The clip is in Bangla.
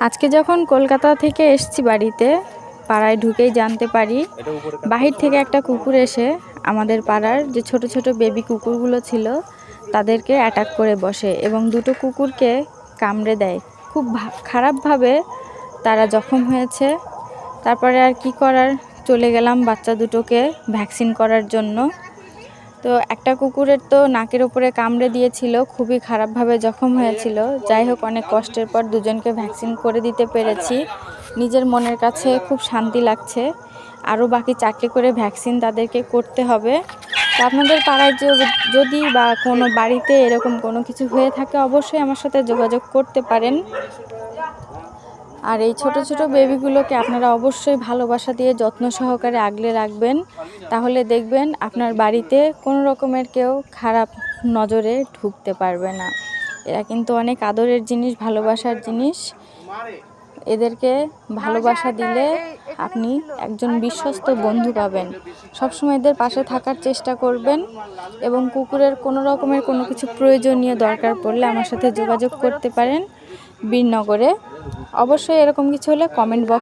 আজকে যখন কলকাতা থেকে এসেছি বাড়িতে, পাড়ায় ঢুকেই জানতে পারি বাহির থেকে একটা কুকুর এসে আমাদের পাড়ার যে ছোট ছোট বেবি কুকুরগুলো ছিল তাদেরকে অ্যাটাক করে বসে এবং দুটো কুকুরকে কামড়ে দেয়। খুব খারাপভাবে তারা জখম হয়েছে। তারপরে আর কি করার, চলে গেলাম বাচ্চা দুটোকে ভ্যাকসিন করার জন্য। তো একটা কুকুরের তো নাকের ওপরে কামড়ে দিয়েছিল, খুবই খারাপভাবে জখম হয়েছিল। যাই হোক, অনেক কষ্টের পর দুজনকে ভ্যাকসিন করে দিতে পেরেছি। নিজের মনের কাছে খুব শান্তি লাগছে। আরও বাকি 4টে করে ভ্যাকসিন তাদেরকে করতে হবে। তো আপনাদের পাড়ায় যদি বা কোনো বাড়িতে এরকম কোনো কিছু হয়ে থাকে অবশ্যই আমার সাথে যোগাযোগ করতে পারেন। আর এই ছোট ছোট বেবিগুলোকে আপনারা অবশ্যই ভালোবাসা দিয়ে যত্ন সহকারে আগলে রাখবেন, তাহলে দেখবেন আপনার বাড়িতে কোনো রকমের কেউ খারাপ নজরে ঢুকতে পারবে না। এরা কিন্তু অনেক আদরের জিনিস, ভালোবাসার জিনিস। এদেরকে ভালোবাসা দিলে আপনি একজন বিশ্বস্ত বন্ধু পাবেন। সবসময় এদের পাশে থাকার চেষ্টা করবেন এবং কুকুরের কোনো রকমের কোনো কিছু প্রয়োজনীয় দরকার পড়লে আমার সাথে যোগাযোগ করতে পারেন বীরনগরে। অবশ্যই এরকম কিছু হলে কমেন্ট বক্স